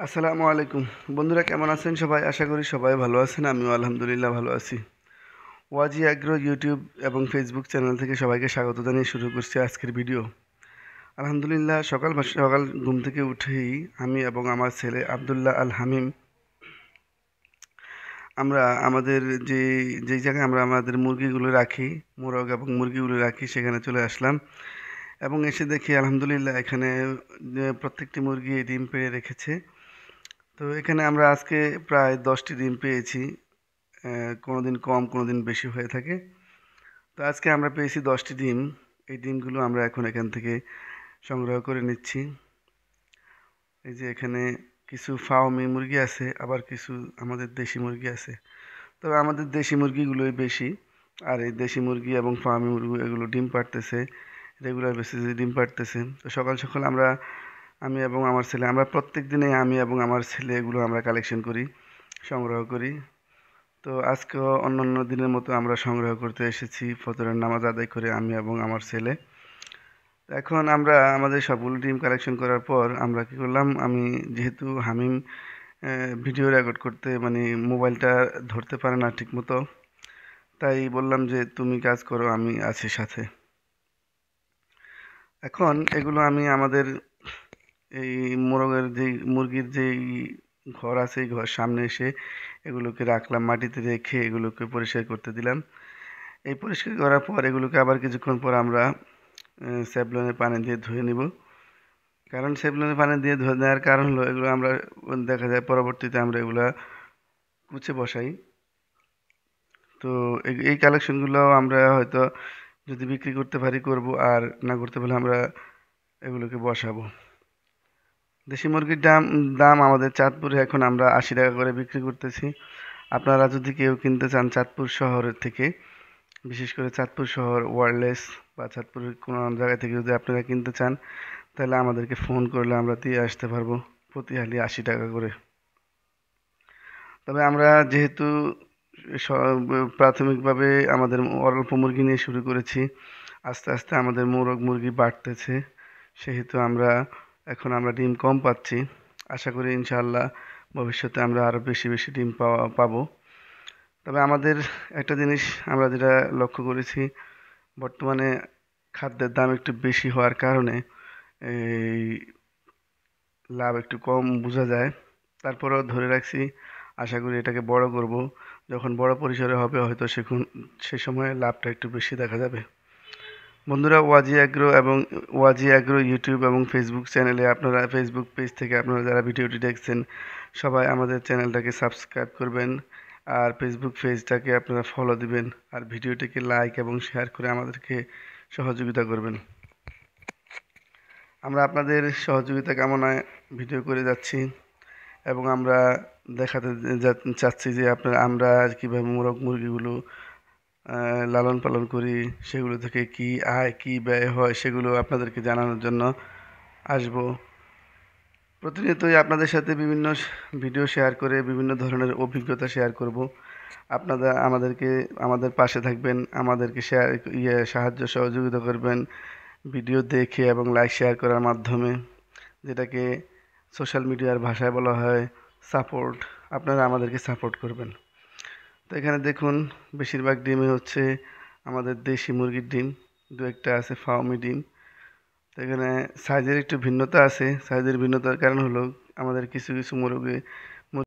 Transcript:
আসসালামু আলাইকুম বন্ধুরা, কেমন আছেন সবাই? আশা করি সবাই ভালো আছেন। আমিও আলহামদুলিল্লাহ ভালো আছি। ওয়াজি অ্যাগ্রো ইউটিউব এবং ফেসবুক চ্যানেল থেকে সবাইকে স্বাগত জানিয়ে শুরু করছি আজকের ভিডিও। আলহামদুলিল্লাহ, সকাল সকাল ঘুম থেকে উঠেই আমি এবং আমার ছেলে আবদুল্লাহ আল হামিম আমরা আমাদের যে যেই জায়গায় আমরা আমাদের মুরগিগুলো রাখি, মোরগ এবং মুরগিগুলো রাখি, সেখানে চলে আসলাম এবং এসে দেখি আলহামদুলিল্লাহ এখানে প্রত্যেকটি মুরগি ডিম পেড়ে রেখেছে। তো এখানে আমরা আজকে প্রায় 10টি ডিম পেয়েছি। কোনো দিন কম, কোনো দিন বেশি হয়ে থাকে। তো আজকে আমরা পেয়েছি 10টি ডিম। এই ডিমগুলো আমরা এখন এখান থেকে সংগ্রহ করে নিচ্ছি। এই যে এখানে কিছু ফার্মি মুরগি আছে, আবার কিছু আমাদের দেশি মুরগি আছে। তবে আমাদের দেশি মুরগিগুলোই বেশি। আর এই দেশি মুরগি এবং ফার্মি মুরগি এগুলো ডিম পাড়তেছে, রেগুলার বেসিসে ডিম পাড়তেছে। তো সকাল সকাল আমি এবং আমার ছেলে, আমরা প্রত্যেক দিনে আমি এবং আমার ছেলে এগুলো আমরা কালেকশন করি, সংগ্রহ করি। তো আজকেও অন্যান্য দিনের মতো আমরা সংগ্রহ করতে এসেছি ফজরের নামাজ আদায় করে, আমি এবং আমার ছেলে। এখন আমরা আমাদের সবগুলো টিম কালেকশন করার পর আমরা কি করলাম, আমি যেহেতু হামিম ভিডিও রেকর্ড করতে মানে মোবাইলটা ধরতে পারে না ঠিক মতো, তাই বললাম যে তুমি কাজ করো, আমি আছি সাথে। এখন এগুলো আমি আমাদের এই মুরগির যেই ঘর আছে, এই ঘর সামনে এসে এগুলোকে রাখলাম, মাটিতে রেখে এগুলোকে পরিষ্কার করতে দিলাম। এই পরিষ্কার করার পর এগুলোকে আবার কিছুক্ষণ পর আমরা স্যাভলনের পানি দিয়ে ধুয়ে নিব। কারণ স্যাভলনের পানি দিয়ে ধুয়ে নেওয়ার কারণ হলো, এগুলো আমরা দেখা যায় পরবর্তীতে আমরা এগুলা কুচে বসাই। তো এই কালেকশনগুলো আমরা হয়তো যদি বিক্রি করতে পারি করব, আর না করতে পারলে আমরা এগুলোকে বসাবো। দেশি মুরগির দাম দাম আমাদের চাঁদপুরে এখন আমরা 80 টাকা করে বিক্রি করতেছি। আপনারা যদি কেউ কিনতে চান চাঁদপুর শহরের থেকে, বিশেষ করে চাঁদপুর শহর ওয়্যারলেস বা চাঁদপুরের কোনো জায়গা থেকে যদি আপনারা কিনতে চান, তাহলে আমাদেরকে ফোন করলে আমরা দিয়ে আসতে পারবো, প্রতি হালি 80 টাকা করে। তবে আমরা যেহেতু প্রাথমিকভাবে আমাদের অল্প মুরগি নিয়ে শুরু করেছি, আস্তে আস্তে আমাদের মোরগ মুরগি বাড়তেছে, সেহেতু এখন আমরা ডিম কম পাচ্ছি। আশা করি ইনশাআল্লাহ ভবিষ্যতে আমরা আরও বেশি বেশি ডিম পাবো। তবে আমাদের একটা জিনিস আমরা যেটা লক্ষ্য করেছি, বর্তমানে খাদ্যের দাম একটু বেশি হওয়ার কারণে এই লাভ একটু কম বোঝা যায়। তারপরেও ধরে রাখছি, আশা করি এটাকে বড় করব। যখন বড় পরিসরে হবে হয়তো সে সময়ে লাভটা একটু বেশি দেখা যাবে। বন্ধুরা, ওয়াজি অ্যাগ্রো ইউটিউব এবং ফেসবুক চ্যানেলে, আপনারা ফেসবুক পেজ থেকে আপনারা যারা ভিডিওটি দেখছেন, সবাই আমাদের চ্যানেলটাকে সাবস্ক্রাইব করবেন, আর ফেসবুক পেজটাকে আপনারা ফলো দিবেন, আর ভিডিওটিকে লাইক এবং শেয়ার করে আমাদেরকে সহযোগিতা করবেন। আমরা আপনাদের সহযোগিতা কামনায় ভিডিও করে যাচ্ছি এবং আমরা দেখাতে চাচ্ছি যে আমরা কীভাবে মুরগিগুলো লালন পালন করি, সেগুলো থেকে কি আয় কি ব্যয় হয় সেগুলো আপনাদেরকে জানানোর জন্য আসব। প্রতিনিয়তই আপনাদের সাথে বিভিন্ন ভিডিও শেয়ার করে বিভিন্ন ধরনের অভিজ্ঞতা শেয়ার করব। আপনারা আমাদের পাশে থাকবেন, আমাদেরকে সাহায্য সহযোগিতা করবেন ভিডিও দেখে এবং লাইক শেয়ার করার মাধ্যমে, যেটাকে সোশ্যাল মিডিয়ার ভাষায় বলা হয় সাপোর্ট। আপনারা আমাদেরকে সাপোর্ট করবেন। তো এখানে দেখুন, বেশিরভাগ ডিমই হচ্ছে আমাদের দেশি মুরগির ডিম, দু একটা আছে ফার্মি ডিম। তো এখানে সাইজের একটু ভিন্নতা আছে। সাইজের ভিন্নতার কারণ হলো আমাদের কিছু কিছু মুরগি